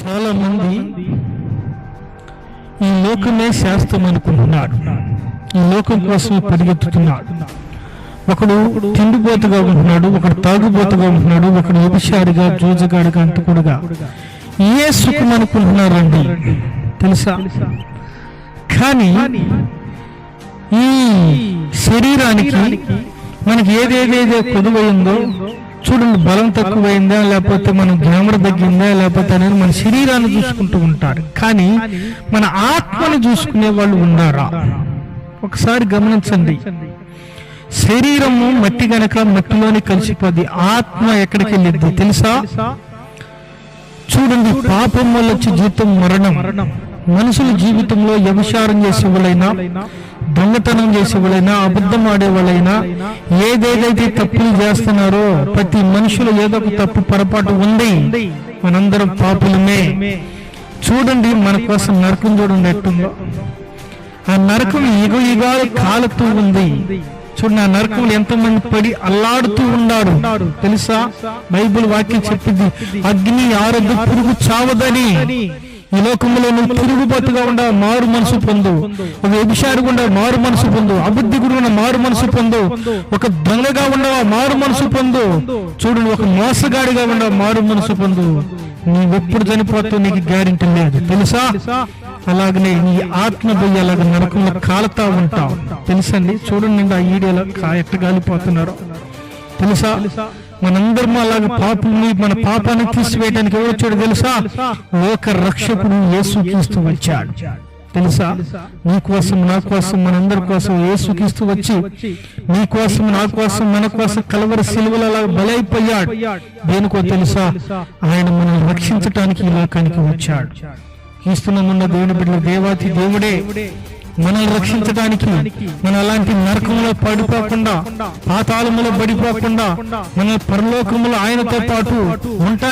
చాలా మంది ఈ లోకమే శాస్త్రం అనుకుంటున్నాడు, ఈ లోకం కోసమే పరిగెత్తుతున్నాడు. ఒకడు తిండిపోతుగా ఉంటున్నాడు, ఒకడు తాగుబోతుగా ఉంటున్నాడు, ఒకడు వ్యభిచారిగా, జూజగాడిగా, అంతకుడుగా. ఏ సుఖం అనుకుంటున్నారండి తెలుసా? కానీ ఈ శరీరానికి మనకి ఏదేదేదో కొదువైందో చూడండి, బలం తక్కువైందా, లేకపోతే మన గ్లామర్ తగ్గిందా, లేకపోతే అనేది మన శరీరాన్ని చూసుకుంటూ ఉంటారు. కానీ మన ఆత్మని చూసుకునే వాళ్ళు ఉన్నారా? ఒకసారి గమనించండి. శరీరము మట్టి గనక మట్టిలోని కలిసిపోద్ది, ఆత్మ ఎక్కడికి వెళ్ళిద్ది తెలుసా? చూడండి, పాపం వల్ల వచ్చే జీవితం మరణం. మనుషుల జీవితంలో వ్యభిచారం చేసేవాళ్ళైనా, దొంగతనం చేసేవాళ్ళైనా, అబద్ధం ఆడేవాళ్ళైనా, ఏదేదైతే తప్పులు చేస్తున్నారో ప్రతి మనుషులు ఏదో ఒక తప్పు పొరపాటు ఉంది. మనందరం పాపులమే. చూడండి, మన కోసం నరకం చూడండి ఎట్టుందో. ఆ నరకం యుగాలు కాలుతూ ఉంది. చూడండి, ఆ నరకంలో ఎంతమంది పడి అల్లాడుతూ ఉన్నాడు తెలుసా? బైబిల్ వాక్యం చెప్పింది, అగ్ని ఆరదు, పురుగు చావదని. ఈ లోకంలో నువ్వు తిరుగుబోతుగా ఉండవు, మారు మనసు పొందు. ఒక వ్యభిచారిగా ఉండవు, మారు మనసు పొందు. అబుద్ధిగురుగా మారు మనసు పొందు. ఒక దొంగగా ఉండవా, మారు మనసు పొందు. చూడండి, ఒక మోసగాడిగా ఉండవు, మారు మనసు పొందు. నీవు ఎప్పుడు చనిపోతావు నీకు గ్యారెంటీ లేదు తెలుసా? అలాగనే నీ ఆత్మ పోయి అలాగ నరకంలో కాలుతా ఉంటావు తెలుసండి. చూడండి, ఆ ఈడియాలో ఎట్ట గాలిపోతున్నారో తెలుసా? మనందరం అలాగే పాపుల్ని, మన పాపాన్ని తీసివేయడానికి ఎవరు వచ్చాడు తెలుసా? లోక రక్షకుడు యేసుక్రీస్తు వచ్చాడు తెలుసా? నీ కోసం, నా కోసం, మనందరి కోసం యేసుక్రీస్తు వచ్చి నీ కోసం, నా కోసం, మన కోసం కలవరి సిలువలో అలా బలైపోయాడు. దేనికో తెలుసా? ఆయన మనల్ని రక్షించటానికి ఈ లోకానికి వచ్చాడు. క్రీస్తునందున్న దేవుని బిడ్డల దేవాతి దేవుడే మనల్ని రక్షించడానికి, మన అలాంటి నరకంలో పడిపోకుండా, పాతాళములో పడిపోకుండా, మన పరలోకములో ఆయనతో పాటు ఉంటా